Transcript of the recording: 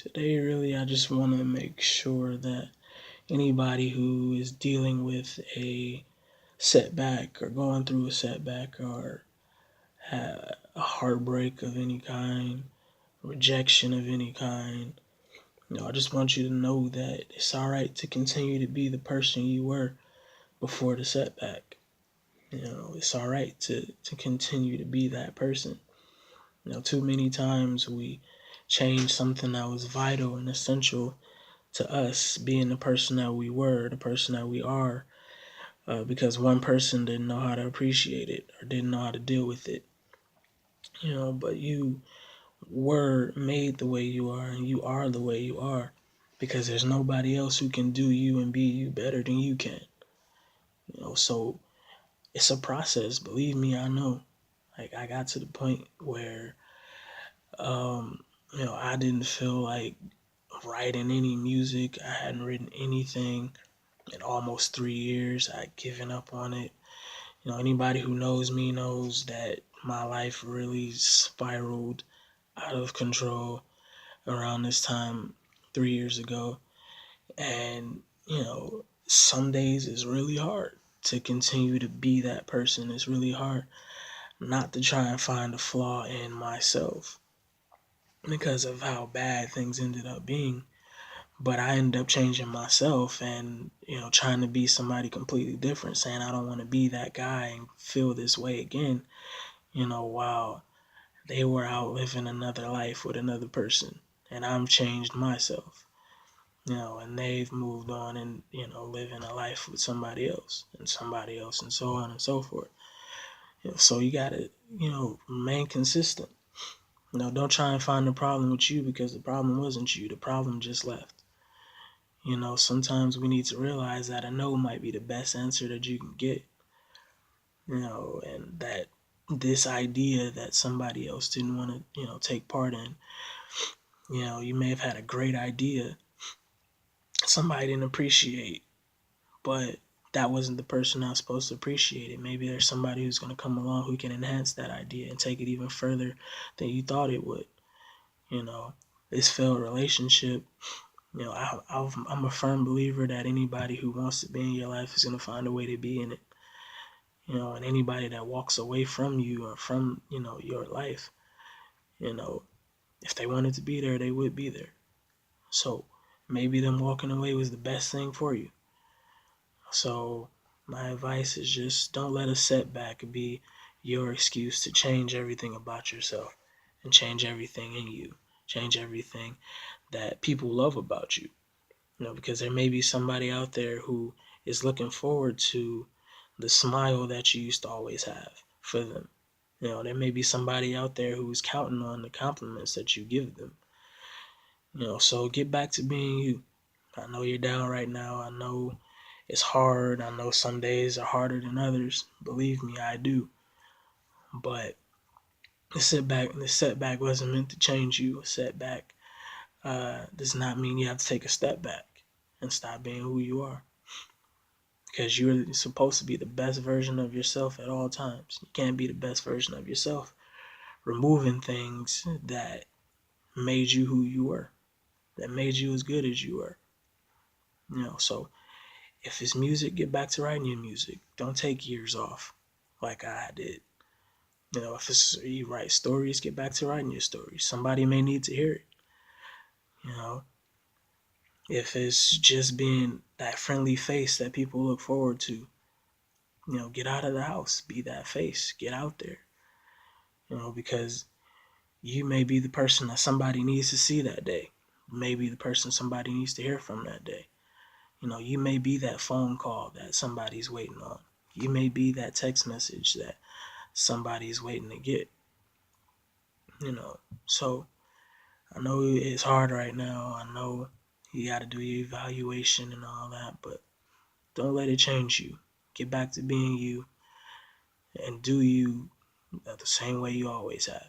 Today, really, I just want to make sure that anybody who is dealing with a setback or going through a setback or a heartbreak of any kind, rejection of any kind, I just want you to know that it's all right to continue to be the person you were before the setback. It's all right to continue to be that person. Too many times we change something that was vital and essential to us being the person that we were, the person that we are, because one person didn't know how to appreciate it or didn't know how to deal with it. But you were made the way you are and you are the way you are because there's nobody else who can do you and be you better than you can. So it's a process. Believe me, I know. Like I got to the point where, I didn't feel like writing any music. I hadn't written anything in almost 3 years. I'd given up on it. Anybody who knows me knows that my life really spiraled out of control around this time 3 years ago. And, some days it's really hard to continue to be that person. It's really hard not to try and find a flaw in myself because of how bad things ended up being. But I ended up changing myself and, trying to be somebody completely different, saying I don't want to be that guy and feel this way again, while they were out living another life with another person. And I'm changed myself, and they've moved on and, living a life with somebody else and so on and so forth. So you got to, remain consistent. Don't try and find the problem with you because the problem wasn't you. The problem just left. Sometimes we need to realize that a no might be the best answer that you can get, and that this idea that somebody else didn't want to, take part in, you may have had a great idea somebody didn't appreciate, but that wasn't the person that was supposed to appreciate it. Maybe there's somebody who's going to come along who can enhance that idea and take it even further than you thought it would. This failed relationship, I'm a firm believer that anybody who wants to be in your life is going to find a way to be in it. And anybody that walks away from you or from, your life, if they wanted to be there, they would be there. So maybe them walking away was the best thing for you. So my advice is just don't let a setback be your excuse to change everything about yourself and change everything in you, change everything that people love about you. Because there may be somebody out there who is looking forward to the smile that you used to always have for them. There may be somebody out there who's counting on the compliments that you give them. So get back to being you. I know you're down right now. I know it's hard. I know some days are harder than others. Believe me, I do. But the setback wasn't meant to change you. A setback does not mean you have to take a step back and stop being who you are. Because you're supposed to be the best version of yourself at all times. You can't be the best version of yourself removing things that made you who you were, that made you as good as you were. So if it's music, get back to writing your music. Don't take years off like I did. If it's you write stories, get back to writing your stories. Somebody may need to hear it. You know, if it's just being that friendly face that people look forward to, get out of the house, be that face, get out there. Because you may be the person that somebody needs to see that day. You may be the person somebody needs to hear from that day. You may be that phone call that somebody's waiting on. You may be that text message that somebody's waiting to get. So I know it's hard right now. I know you got to do your evaluation and all that, but don't let it change you. Get back to being you and do you the same way you always have.